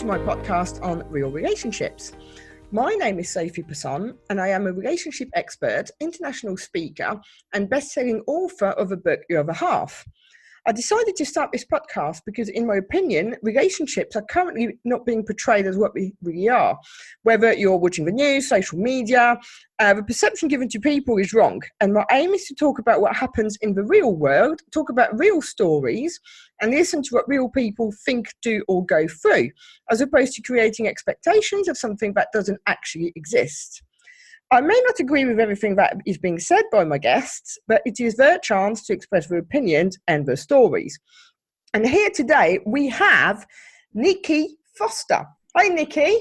to my podcast on real relationships. My name is Sophie Passon, and I am a relationship expert, international speaker, and best-selling author of the book Your Other Half. I decided to start this podcast because, in my opinion, relationships are currently not being portrayed as what we really are. Whether you're watching the news, social media, the perception given to people is wrong. And my aim is to talk about what happens in the real world, talk about real stories, and listen to what real people think, do, or go through, as opposed to creating expectations of something that doesn't actually exist. I may not agree with everything that is being said by my guests, but it is their chance to express their opinions and their stories. And here today we have Nikie Forster. Hi, Nikie.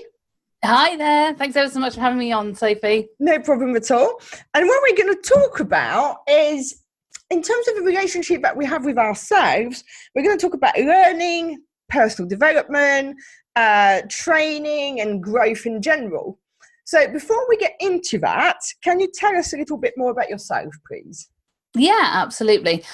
Hi there. Thanks ever so much for having me on, Sophie. No problem at all. And what we're going to talk about is, in terms of the relationship that we have with ourselves, we're going to talk about learning, personal development, training, and growth in general. So before we get into that, can you tell us a little bit more about yourself, please? Yeah, absolutely.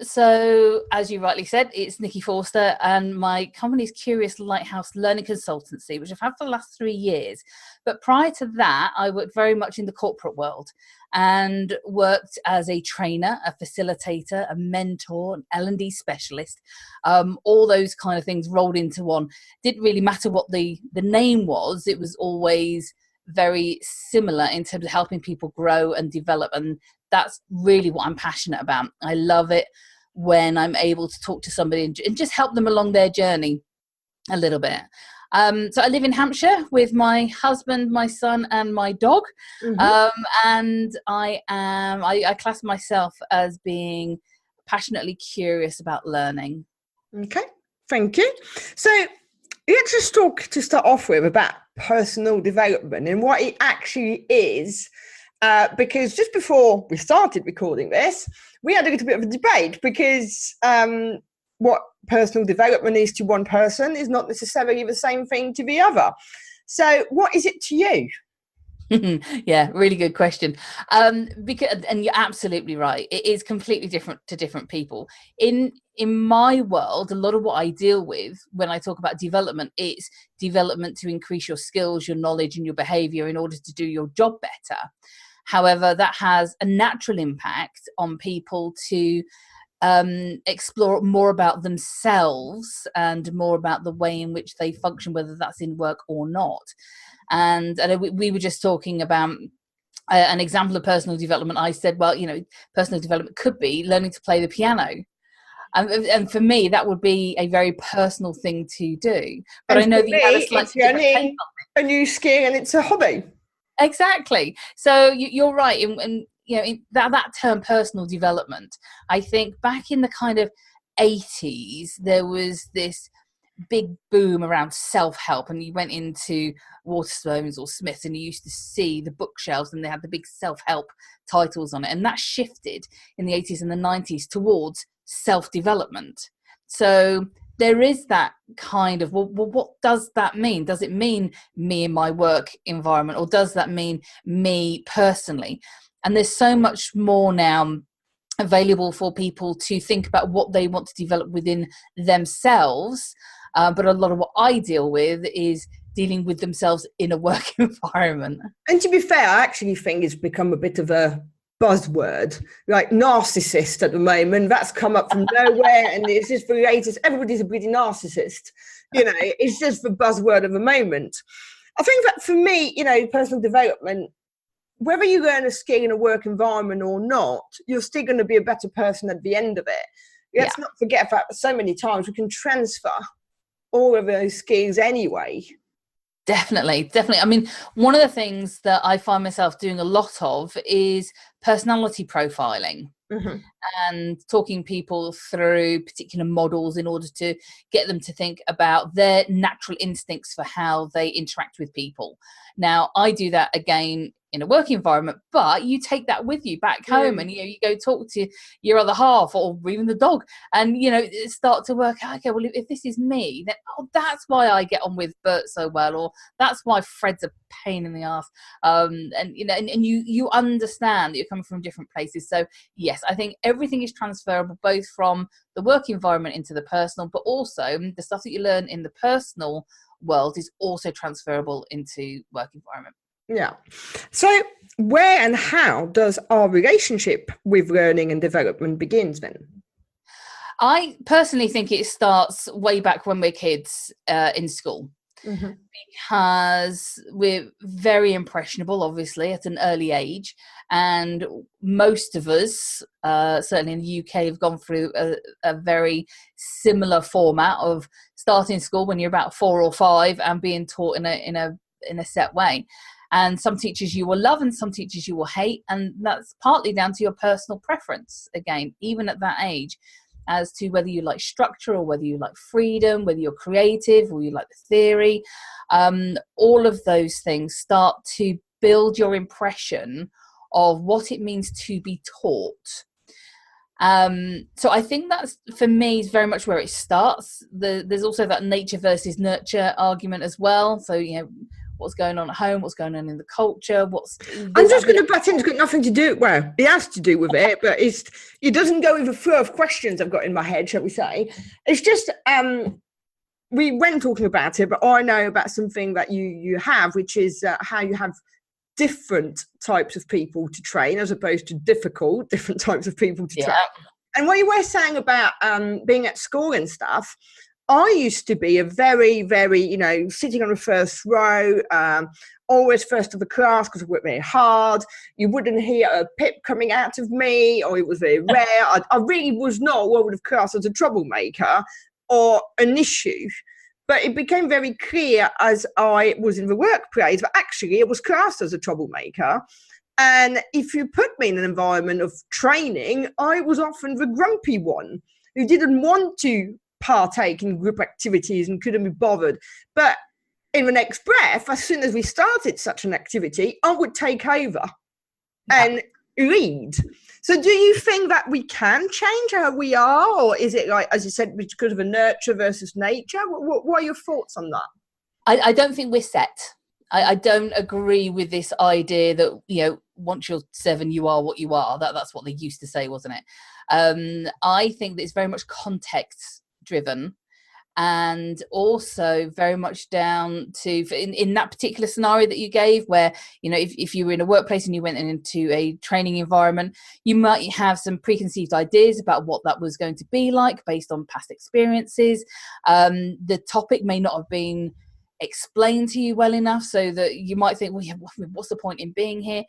So as you rightly said, it's Nikie Forster, and my company is Curious Lighthouse Learning Consultancy, which I've had for the last 3 years. But prior to that, I worked very much in the corporate world and worked as a trainer, a facilitator, a mentor, an L&D specialist. All those kind of things rolled into one. Didn't really matter what the name was. It was always very similar in terms of helping people grow and develop, and that's really what I'm passionate about. I love it when I'm able to talk to somebody and just help them along their journey a little bit. So I live in Hampshire with my husband, my son, and my dog. And I class myself as being passionately curious about learning. Okay, thank you. So let's just talk to start off with about personal development and what it actually is. Because just before we started recording this, we had a little bit of a debate because what personal development is to one person is not necessarily the same thing to the other. So what is it to you? Yeah, really good question. And you're absolutely right. It is completely different to different people. In my world, a lot of what I deal with when I talk about development, it's development to increase your skills, your knowledge, and your behavior in order to do your job better. However, that has a natural impact on people to explore more about themselves and more about the way in which they function, whether that's in work or not. And we were just talking about an example of personal development. I said, well, personal development could be learning to play the piano. And for me, that would be a very personal thing to do. But I know that you have a slightly different take on it. A new skill and it's a hobby. Exactly. So you're right. And that term personal development, I think back in the kind of 80s, there was this big boom around self-help, and you went into Waterstones or Smiths and you used to see the bookshelves and they had the big self-help titles on it. And that shifted in the 80s and the 90s towards self-development. So there is that kind of, well, what does that mean? Does it mean me in my work environment, or does that mean me personally? And there's so much more now available for people to think about what they want to develop within themselves. But a lot of what I deal with is dealing with themselves in a work environment. And to be fair, I actually think it's become a bit of a buzzword, like narcissist at the moment. That's come up from nowhere, and it's just the latest. Everybody's a bloody narcissist. It's just the buzzword of the moment. I think that for me, personal development, whether you learn a skill in a work environment or not, you're still going to be a better person at the end of it. Let's not forget that so many times we can transfer all of those skills anyway. Definitely. I mean, one of the things that I find myself doing a lot of is personality profiling. And talking people through particular models in order to get them to think about their natural instincts for how they interact with people. Now, I do that again in a work environment, but you take that with you back home, and you go talk to your other half or even the dog, and start to work out, okay, well, if this is me, then that's why I get on with Bert so well, or that's why Fred's a pain in the ass. And you understand that you're coming from different places. So yes, I think everything is transferable, both from the work environment into the personal, but also the stuff that you learn in the personal world is also transferable into work environment. Yeah. So where and how does our relationship with learning and development begins then? I personally think it starts way back when we're kids in school. Mm-hmm. Because we're very impressionable, obviously, at an early age, and most of us, certainly in the UK, have gone through a very similar format of starting school when you're about 4 or 5 and being taught in a set way. And some teachers you will love and some teachers you will hate, and that's partly down to your personal preference, again, even at that age, as to whether you like structure or whether you like freedom, whether you're creative or you like the theory. All of those things start to build your impression of what it means to be taught. So I think that's, for me, is very much where it starts. There's also that nature versus nurture argument as well. So, what's going on at home, what's going on in the culture, I'm just going to butt in. It's got nothing to do, well, it has to do with it, but it doesn't go with the flow of questions I've got in my head, shall we say. It's just, we went talking about it, but I know about something that you have, which is how you have different types of people to train as opposed to different types of people to train. And what you were saying about being at school and stuff, I used to be a very, very, sitting on the first row, always first of the class because I worked very hard. You wouldn't hear a pip coming out of me, or it was very rare. I really was not what would have classed as a troublemaker or an issue. But it became very clear as I was in the workplace that actually it was classed as a troublemaker. And if you put me in an environment of training, I was often the grumpy one who didn't want to partake in group activities and couldn't be bothered. But in the next breath, as soon as we started such an activity, I would take over and lead. So do you think that we can change how we are, or is it, like, as you said, because of a nurture versus nature? What are your thoughts on that? I don't think we're set. I don't agree with this idea that, once you're 7, you are what you are. That's what they used to say, wasn't it? I think that it's very much context driven, and also very much down to, in that particular scenario that you gave, where if you were in a workplace and you went into a training environment, you might have some preconceived ideas about what that was going to be like based on past experiences. The topic may not have been explained to you well enough, so that you might think, well, what's the point in being here?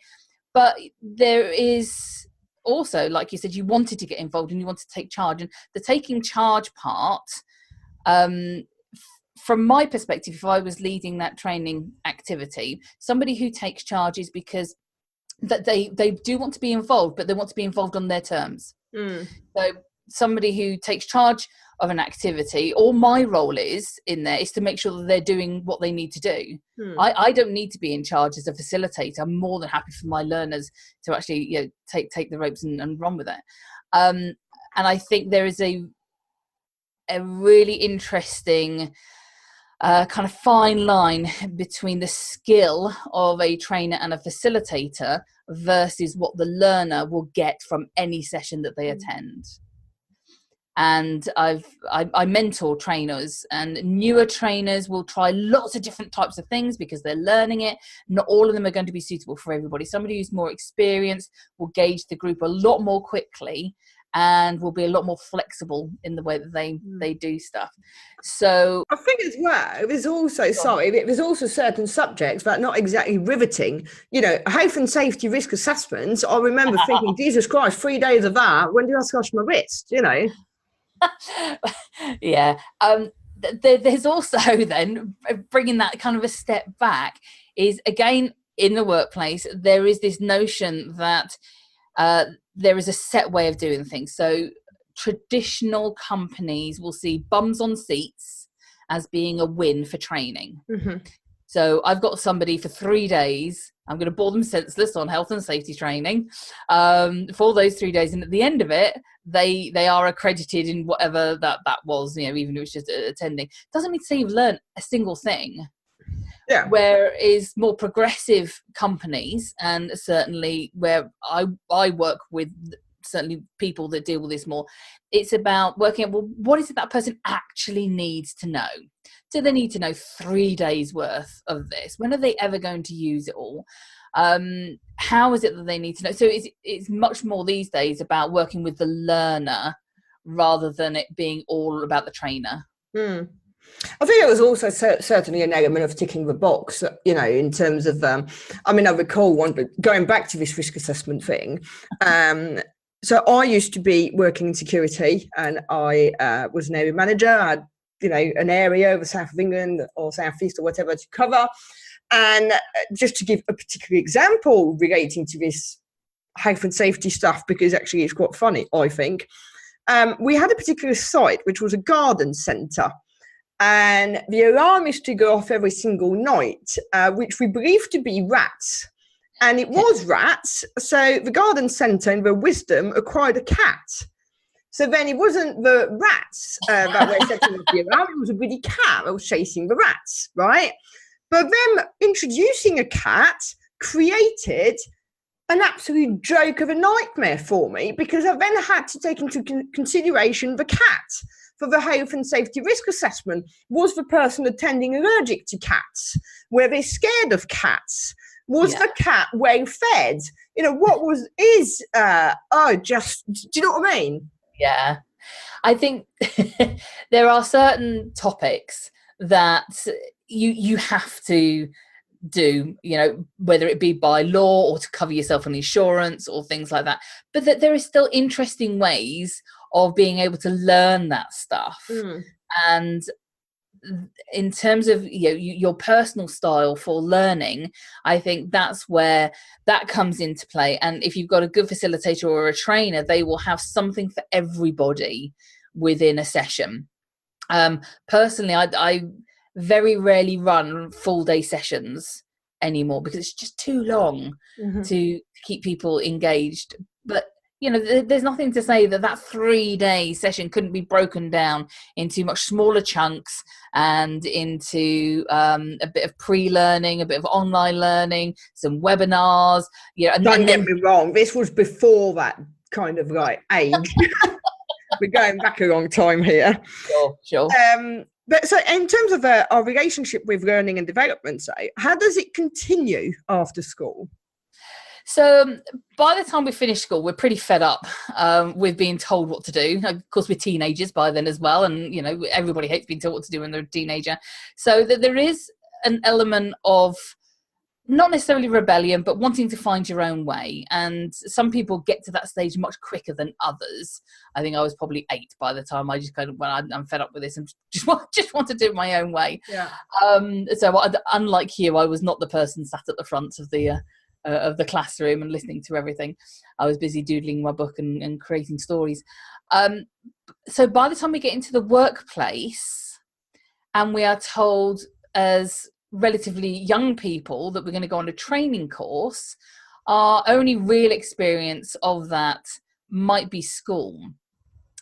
But there is also, like you said, you wanted to get involved and you wanted to take charge, and the taking charge part, from my perspective, if I was leading that training activity, somebody who takes charge is because that they do want to be involved, but they want to be involved on their terms. So somebody who takes charge of an activity, all my role is to make sure that they're doing what they need to do. I don't need to be in charge as a facilitator. I'm more than happy for my learners to actually take the ropes and run with it. And I think there is a really interesting kind of fine line between the skill of a trainer and a facilitator versus what the learner will get from any session that they attend. And I mentor trainers, and newer trainers will try lots of different types of things because they're learning it. Not all of them are going to be suitable for everybody. Somebody who's more experienced will gauge the group a lot more quickly and will be a lot more flexible in the way that they do stuff. So I think as well, there's also certain subjects that are not exactly riveting. Health and safety risk assessments. I remember thinking, Jesus Christ, 3 days of that. When did I scratch my wrist? Yeah. There's also then bringing that kind of a step back is, again, in the workplace, there is this notion that there is a set way of doing things. So traditional companies will see bums on seats as being a win for training. Mm-hmm. So I've got somebody for 3 days. I'm going to bore them senseless on health and safety training for those 3 days. And at the end of it, they are accredited in whatever that was, even if it was just attending. Doesn't mean to say you've learned a single thing. Yeah. Whereas more progressive companies, and certainly where I work with certainly people that deal with this more, it's about working out, well, what is it that person actually needs to know? Do they need to know 3 days worth of this? When are they ever going to use it all? How is it that they need to know? So it's much more these days about working with the learner rather than it being all about the trainer. I think it was also certainly an element of ticking the box, in terms of, I recall going back to this risk assessment thing. So I used to be working in security, and I was an area manager. I had, an area of the south of England or southeast or whatever to cover. And just to give a particular example relating to this health and safety stuff, because actually it's quite funny, I think. We had a particular site, which was a garden centre. And the alarm used to go off every single night, which we believed to be rats. And it was rats. So the garden centre, in their wisdom, acquired a cat. So then it wasn't the rats that were setting off the alarm. It was a bloody cat that was chasing the rats, right? But them introducing a cat created an absolute joke of a nightmare for me, because I then had to take into consideration the cat. For the health and safety risk assessment, was the person attending allergic to cats? Were they scared of cats? Was the cat well fed? Do you know what I mean? Yeah. I think there are certain topics that you have to do, whether it be by law or to cover yourself on insurance or things like that, but that there is still interesting ways of being able to learn that stuff. And in terms of your personal style for learning, I think that's where that comes into play. And if you've got a good facilitator or a trainer, they will have something for everybody within a session. Personally, I very rarely run full day sessions anymore, because it's just too long to keep people engaged. But there's nothing to say that 3-day session couldn't be broken down into much smaller chunks and into a bit of pre-learning, a bit of online learning, some webinars. And don't get me wrong, this was before that kind of age. We're going back a long time here. Sure. But so in terms of our relationship with learning and development, how does it continue after school? So by the time we finish school, we're pretty fed up with being told what to do. Of course, we're teenagers by then as well. And, everybody hates being told what to do when they're a teenager. So that there is an element of not necessarily rebellion, but wanting to find your own way. And some people get to that stage much quicker than others. I think I was probably 8 by the time I just kind of, I'm fed up with this and just want to do it my own way. Yeah. So unlike you, I was not the person sat at the front of the classroom and listening to everything. I was busy doodling my book and creating stories. So by the time we get into the workplace and we are told as relatively young people that we're going to go on a training course, our only real experience of that might be school.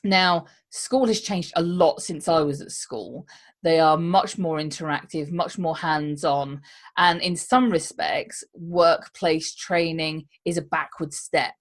Now, school has changed a lot since I was at school. They are much more interactive, much more hands-on, and in some respects, workplace training is a backward step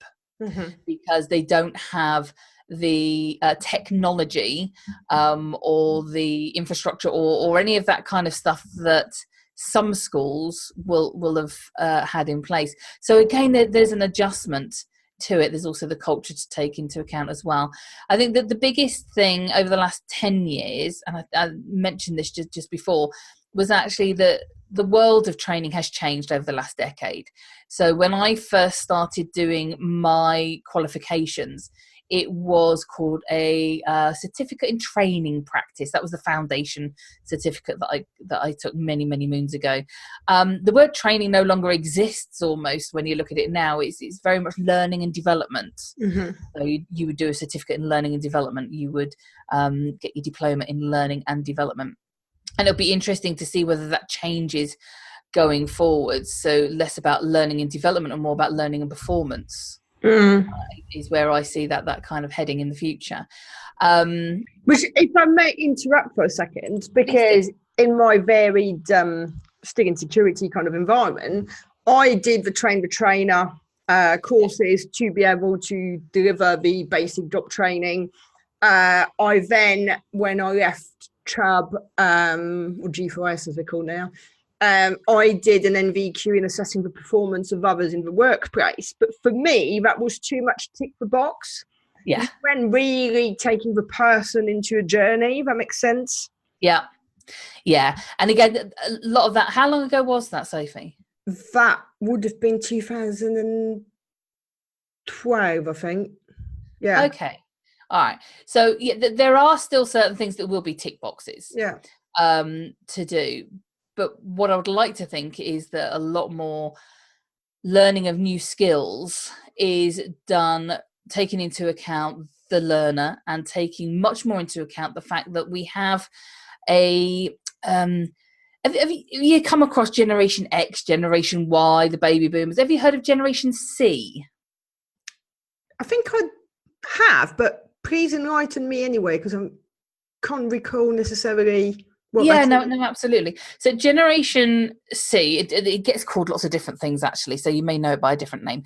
because they don't have the technology or the infrastructure or any of that kind of stuff that some schools will have had in place. So again, there's an adjustment to it. There's also the culture to take into account as well. I think that the biggest thing over the last 10 years, and I mentioned this just before, was actually that the world of training has changed over the last decade. So when I first started doing my qualifications, it was called a certificate in training practice. That was the foundation certificate that I took many moons ago. The word training no longer exists almost when you look at it now. It's very much learning and development. So you would do a certificate in learning and development. You would get your diploma in learning and development. And it'll be interesting to see whether that changes going forward. So less about learning and development and more about learning and performance. Is where I see that kind of heading in the future. Which, if I may interrupt for a second, because in my varied stick and security kind of environment, I did the train the trainer courses to be able to deliver the basic job training. I then, when I left Chubb, or G4S as they're called now, I did an NVQ in assessing the performance of others in the workplace. But for me, that was too much tick the box. Yeah. When really taking the person into a journey, if that makes sense. Yeah. Yeah. And again, a lot of that, how long ago was that, Sophie? That would have been 2012, I think. Yeah. Okay. All right. So yeah, there are still certain things that will be tick boxes. Yeah. To do. But what I would like to think is that a lot more learning of new skills is done taking into account the learner and taking much more into account the fact that we have a have you come across Generation X, Generation Y, the baby boomers? Have you heard of Generation C? I think I have, but please enlighten me anyway, because I can't recall necessarily. No, absolutely. So Generation C, it gets called lots of different things actually, so you may know it by a different name.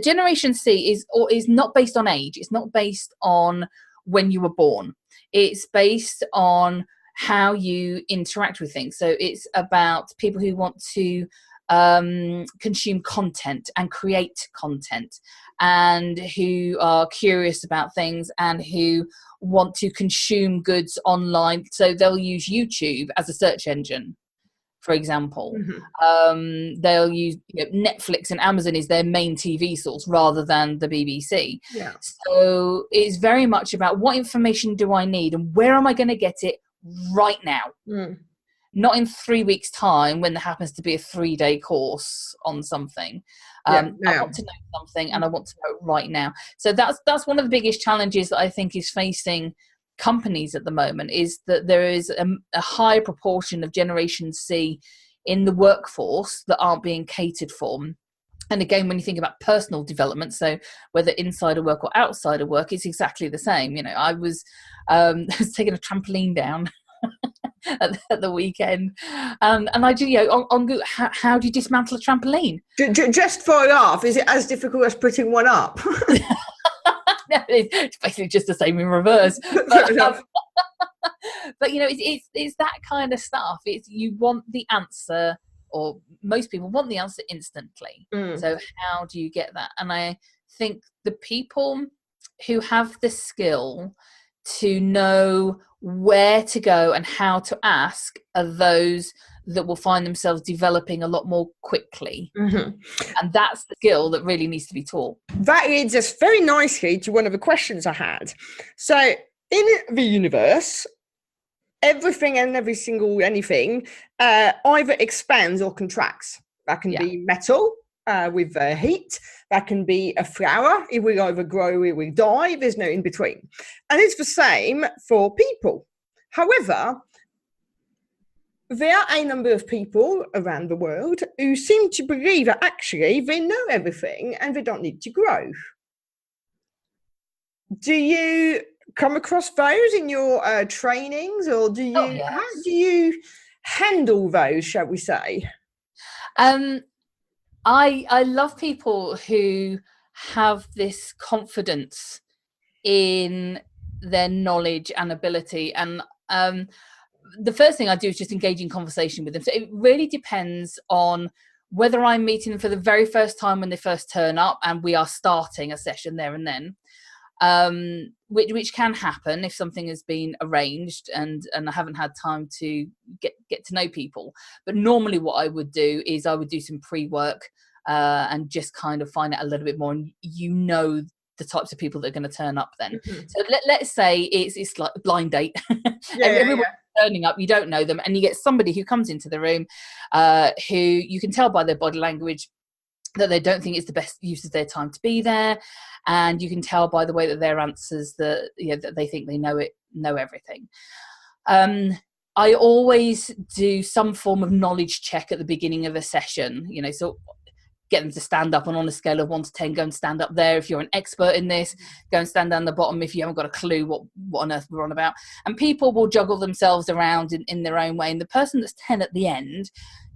Generation C is not based on age. It's not based on when you were born. It's based on how you interact with things. So it's about people who want to consume content and create content, and who are curious about things and who want to consume goods online. So they'll use YouTube as a search engine, for example. Mm-hmm. They'll use Netflix and Amazon is their main TV source rather than the BBC. Yeah. So it's very much about what information do I need and where am I going to get it right now? Not in 3 weeks' time when there happens to be a 3-day course on something. I want to know something and I want to know it right now. So that's one of the biggest challenges that I think is facing companies at the moment, is that there is a high proportion of Generation C in the workforce that aren't being catered for. And again, when you think about personal development, so whether inside of work or outside of work, it's exactly the same. I was taking a trampoline down at the weekend, and I do on Google, how do you dismantle a trampoline? Just for a laugh, is it as difficult as putting one up? No, it's basically just the same in reverse. But it's that kind of stuff. It's you want the answer, or most people want the answer instantly. So how do you get that? And I think the people who have the skill to know where to go and how to ask are those that will find themselves developing a lot more quickly. And that's the skill that really needs to be taught. That leads us very nicely to one of the questions I had. So in the universe, everything and every single anything either expands or contracts. That can be metal with heat. That can be a flower. It will either grow, it will die. There's no in between. And it's the same for people. However, there are a number of people around the world who seem to believe that actually they know everything and they don't need to grow. Do you come across those in your trainings, or do you how do you handle those, shall we say? I love people who have this confidence in their knowledge and ability, and the first thing I do is just engage in conversation with them. So it really depends on whether I'm meeting them for the very first time when they first turn up and we are starting a session there and then, which can happen if something has been arranged and I haven't had time to get to know people. But normally what I would do is I would do some pre-work and just kind of find out a little bit more, and the types of people that are going to turn up then. So let's say it's like a blind date. Everyone's turning up, you don't know them, and you get somebody who comes into the room who you can tell by their body language that they don't think it's the best use of their time to be there, and you can tell by the way that their answers that that they think they know everything. I always do some form of knowledge check at the beginning of a session, so get them to stand up, and on a scale of 1 to 10, go and stand up there if you're an expert in this, go and stand down the bottom if you haven't got a clue what on earth we're on about. And people will juggle themselves around in their own way, and the person that's 10 at the end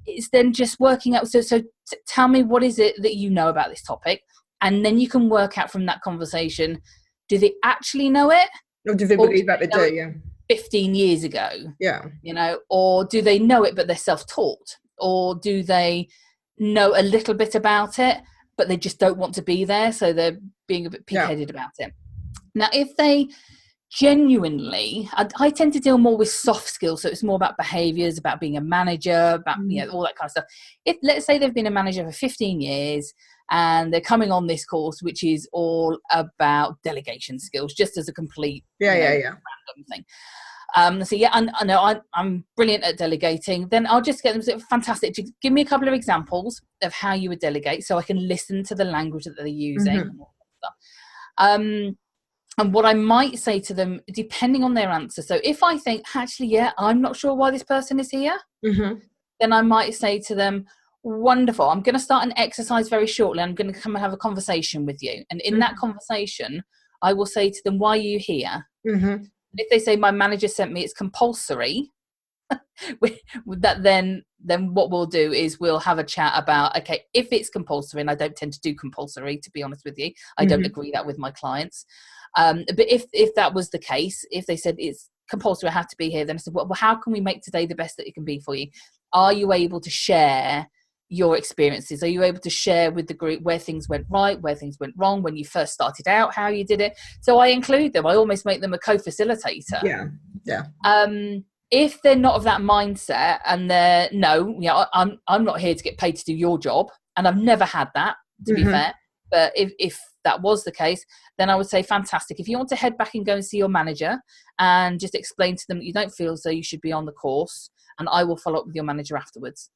is then just working out, so tell me, what is it that you know about this topic? And then you can work out from that conversation, do they actually know it? Or do they believe that they do? Yeah. 15 years ago. Yeah. You know, or do they know it, but they're self-taught? Or do they know a little bit about it, but they just don't want to be there? So they're being a bit pig-headed about it. Now, if they genuinely, I tend to deal more with soft skills, so it's more about behaviors, about being a manager, about you know, all that kind of stuff. If let's say they've been a manager for 15 years and they're coming on this course which is all about delegation skills, just as a complete random thing, so yeah, I know I'm brilliant at delegating, then I'll just get them to say, fantastic, give me a couple of examples of how you would delegate so I can listen to the language that they're using and all that stuff. And what I might say to them, depending on their answer, so if I think, actually, yeah, I'm not sure why this person is here, then I might say to them, wonderful, I'm going to start an exercise very shortly. I'm going to come and have a conversation with you. And in that conversation, I will say to them, why are you here? If they say, my manager sent me, it's compulsory, that then what we'll do is we'll have a chat about, okay, if it's compulsory, and I don't tend to do compulsory, to be honest with you, I don't agree that with my clients. But if that was the case, if they said it's compulsory, I have to be here, then I said, well, how can we make today the best that it can be for you? Are you able to share your experiences? Are you able to share with the group where things went right, where things went wrong, when you first started out, how you did it? So I include them. I almost make them a co-facilitator. If they're not of that mindset and they're, no, you know, I'm not here to get paid to do your job, and I've never had that, to be fair. But if that was the case, then I would say, fantastic. If you want to head back and go and see your manager and just explain to them that you don't feel as though you should be on the course, and I will follow up with your manager afterwards.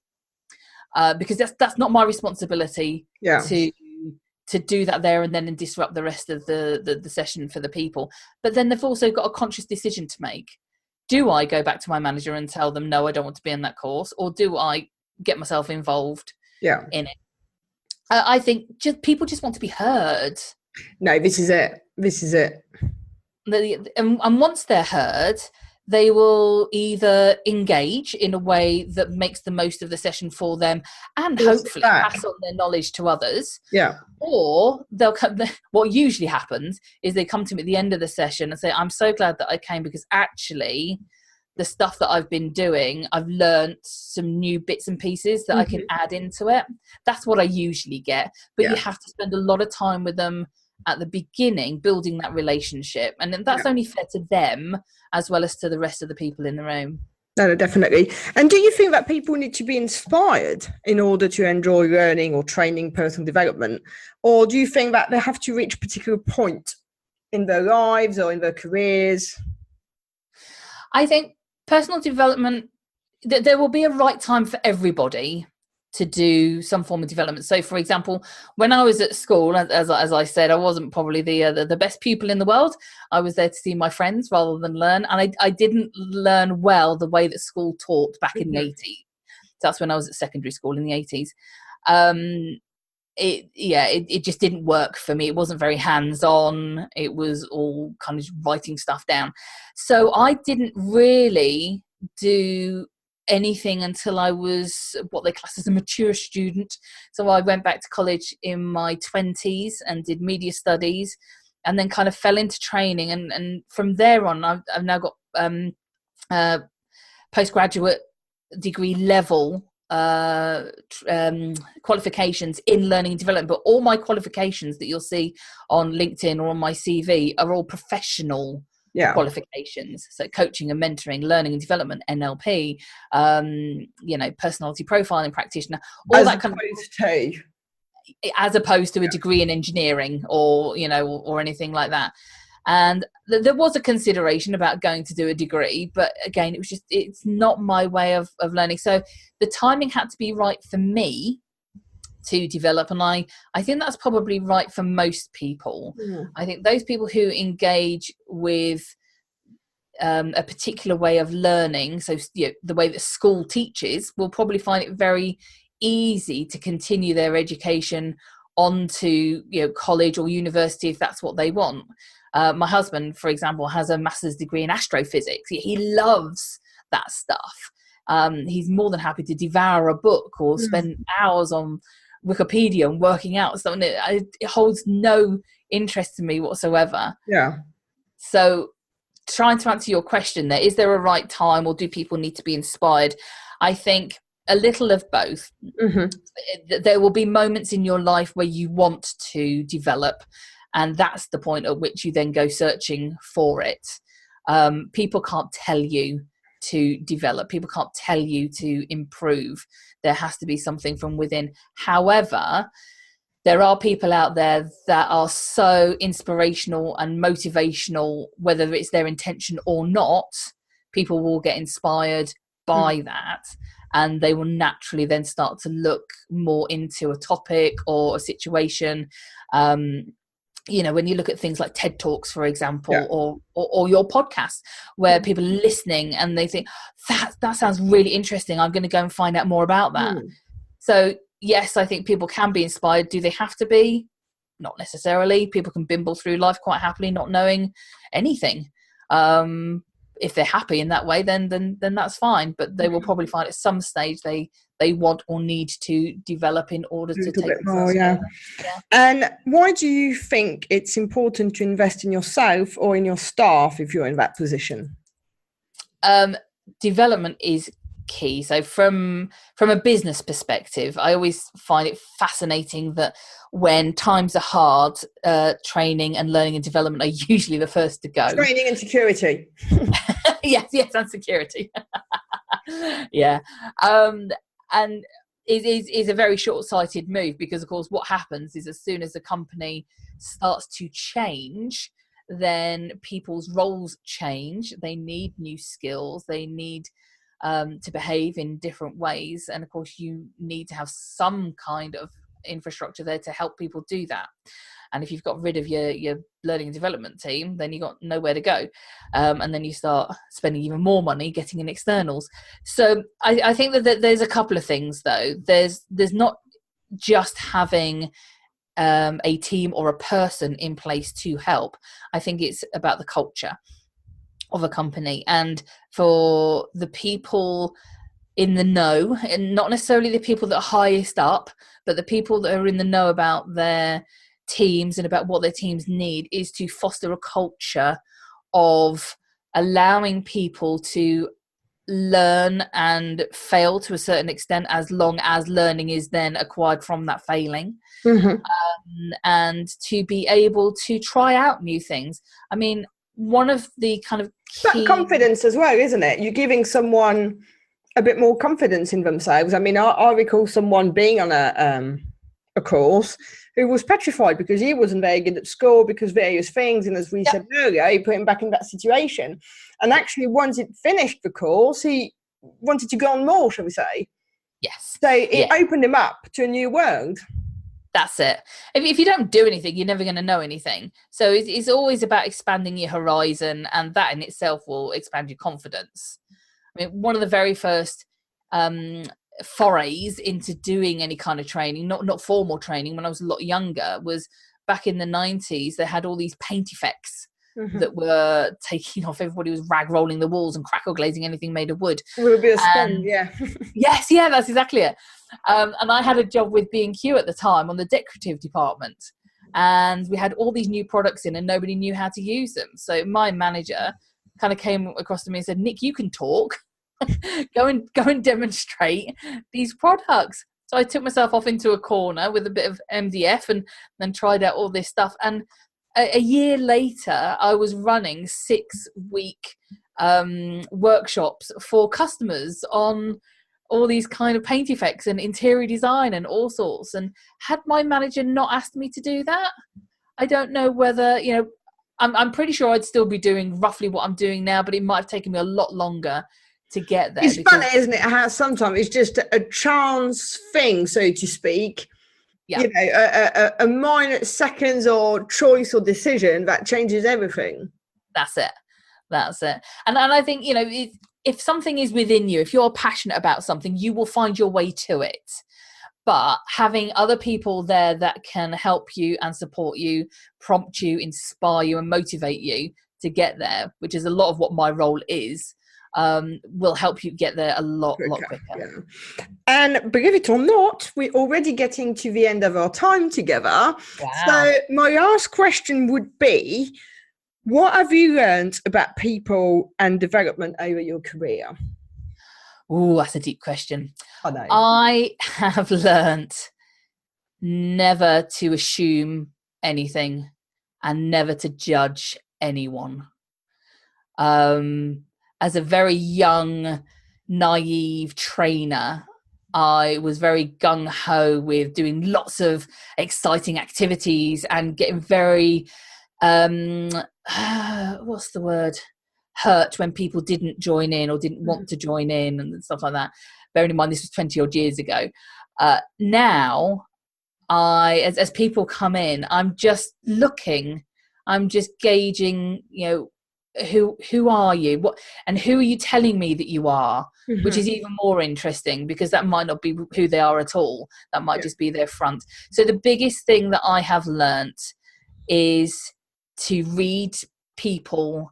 Because that's not my responsibility to do that there and then and disrupt the rest of the session for the people. But then they've also got a conscious decision to make. Do I go back to my manager and tell them, no, I don't want to be in that course? Or do I get myself involved in it? I think people just want to be heard. No, this is it. And once they're heard, they will either engage in a way that makes the most of the session for them and hopefully pass on their knowledge to others. Or they'll come. What usually happens is they come to me at the end of the session and say, I'm so glad that I came, because actually the stuff that I've been doing, I've learned some new bits and pieces that I can add into it. That's what I usually get. But you have to spend a lot of time with them at the beginning, building that relationship. And then that's only fair to them as well as to the rest of the people in the room. No, definitely. And do you think that people need to be inspired in order to enjoy learning or training, personal development? Or do you think that they have to reach a particular point in their lives or in their careers? I think personal development, there will be a right time for everybody to do some form of development. So, for example, when I was at school, as I said, I wasn't probably the best pupil in the world. I was there to see my friends rather than learn. And I didn't learn well the way that school taught back in the 80s. That's when I was at secondary school in the 80s. It just didn't work for me. It wasn't very hands-on. It was all kind of writing stuff down. So I didn't really do anything until I was what they class as a mature student. So I went back to college in my 20s and did media studies, and then kind of fell into training. And from there on, I've now got postgraduate degree level qualifications in learning and development. But all my qualifications that you'll see on LinkedIn or on my CV are all professional qualifications. So coaching and mentoring, learning and development, NLP, personality profiling practitioner, all as that kind of as opposed to a degree in engineering or anything like that. And there was a consideration about going to do a degree, but again, it's not my way of learning. So the timing had to be right for me to develop, and I think that's probably right for most people. I think those people who engage with a particular way of learning, so the way that school teaches, will probably find it very easy to continue their education onto college or university if that's what they want. My husband, for example, has a master's degree in astrophysics. He loves that stuff. He's more than happy to devour a book or spend hours on Wikipedia and working out something. It holds no interest to me whatsoever. Yeah. So trying to answer your question there, is there a right time, or do people need to be inspired? I think a little of both. There will be moments in your life where you want to develop, and that's the point at which you then go searching for it. People can't tell you to develop. People can't tell you to improve. There has to be something from within. However, there are people out there that are so inspirational and motivational, whether it's their intention or not. People will get inspired by that, and they will naturally then start to look more into a topic or a situation. When you look at things like TED Talks, for example, or your podcast, where people are listening and they think, that sounds really interesting, I'm going to go and find out more about that. So yes, I think people can be inspired. Do they have to be? Not necessarily. People can bimble through life quite happily not knowing anything. If they're happy in that way, then that's fine. But they will probably find at some stage they want or need to develop in order to take it more. Yeah. And why do you think it's important to invest in yourself or in your staff if you're in that position? Development is key. So from a business perspective, I always find it fascinating that when times are hard, training and learning and development are usually the first to go. Training and security. yes, and security. Yeah. And it is a very short-sighted move, because of course what happens is as soon as the company starts to change, then people's roles change. They need new skills. They need to behave in different ways, and of course you need to have some kind of infrastructure there to help people do that. And if you've got rid of your learning and development team, then you've got nowhere to go, and then you start spending even more money getting in externals. So I think that there's a couple of things though. There's not just having a team or a person in place to help. I think it's about the culture of a company, and for the people in the know, and not necessarily the people that are highest up, but the people that are in the know about their teams and about what their teams need, is to foster a culture of allowing people to learn and fail to a certain extent, as long as learning is then acquired from that failing. And to be able to try out new things. I mean, one of the kind of key... confidence as well, isn't it? You're giving someone a bit more confidence in themselves. I mean, I recall someone being on a course who was petrified because he wasn't very good at school because various things, and as we said earlier, he put him back in that situation. And actually, once it finished the course, he wanted to go on more, shall we say. Yes. So it opened him up to a new world. That's it. If you don't do anything, you're never going to know anything. So it's always about expanding your horizon, and that in itself will expand your confidence. I mean, one of the very first forays into doing any kind of training, not formal training, when I was a lot younger, was back in the 90s. They had all these paint effects that were taking off. Everybody was rag rolling the walls and crackle glazing anything made of wood. With a bit of spin, Yes, that's exactly it. And I had a job with B&Q at the time on the decorative department, and we had all these new products in and nobody knew how to use them. So my manager kind of came across to me and said, "Nick, you can talk. go and demonstrate these products." So I took myself off into a corner with a bit of MDF and then tried out all this stuff. And a year later, I was running 6-week workshops for customers on all these kind of paint effects and interior design and all sorts. And had my manager not asked me to do that, I don't know whether, I'm pretty sure I'd still be doing roughly what I'm doing now, but it might have taken me a lot longer to get there. It's funny, isn't it, how sometimes it's just a chance thing, so to speak. A minor seconds or choice or decision that changes everything. That's it. And I think, if something is within you, if you're passionate about something, you will find your way to it. But having other people there that can help you and support you, prompt you, inspire you and motivate you to get there, which is a lot of what my role is, will help you get there a lot quicker. Yeah. And believe it or not, we're already getting to the end of our time together. Wow. So my last question would be, what have you learned about people and development over your career? Oh, that's a deep question. I know. I have learnt never to assume anything and never to judge anyone. As a very young, naive trainer, I was very gung-ho with doing lots of exciting activities and getting very, what's the word? Hurt when people didn't join in or didn't want to join in and stuff like that. Bearing in mind, this was 20 odd years ago. Now, as people come in, I'm just looking, I'm just gauging, who are you? What, and who are you telling me that you are? Mm-hmm. Which is even more interesting, because that might not be who they are at all. That might just be their front. So the biggest thing that I have learnt is to read people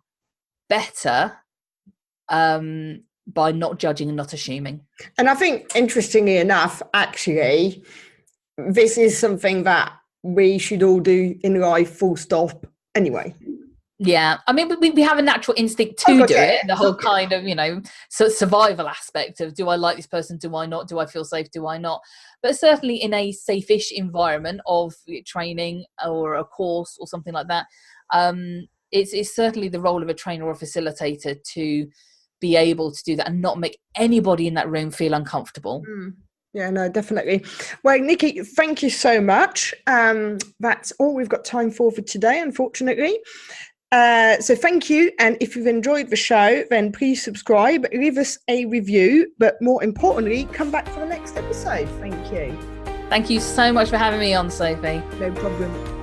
better by not judging and not assuming. And I think, interestingly enough, actually, this is something that we should all do in life, full stop, anyway. Yeah, I mean, we have a natural instinct to do it. The whole kind of, survival aspect of, do I like this person? Do I not? Do I feel safe? Do I not? But certainly in a safe-ish environment of training or a course or something like that, it's certainly the role of a trainer or a facilitator to be able to do that and not make anybody in that room feel uncomfortable. Yeah, no, definitely. Well, Nikie, thank you so much. That's all we've got time for today, unfortunately. So thank you. And if you've enjoyed the show, then please subscribe, leave us a review, but more importantly, come back for the next episode. Thank you. Thank you so much for having me on, Sophie. No problem.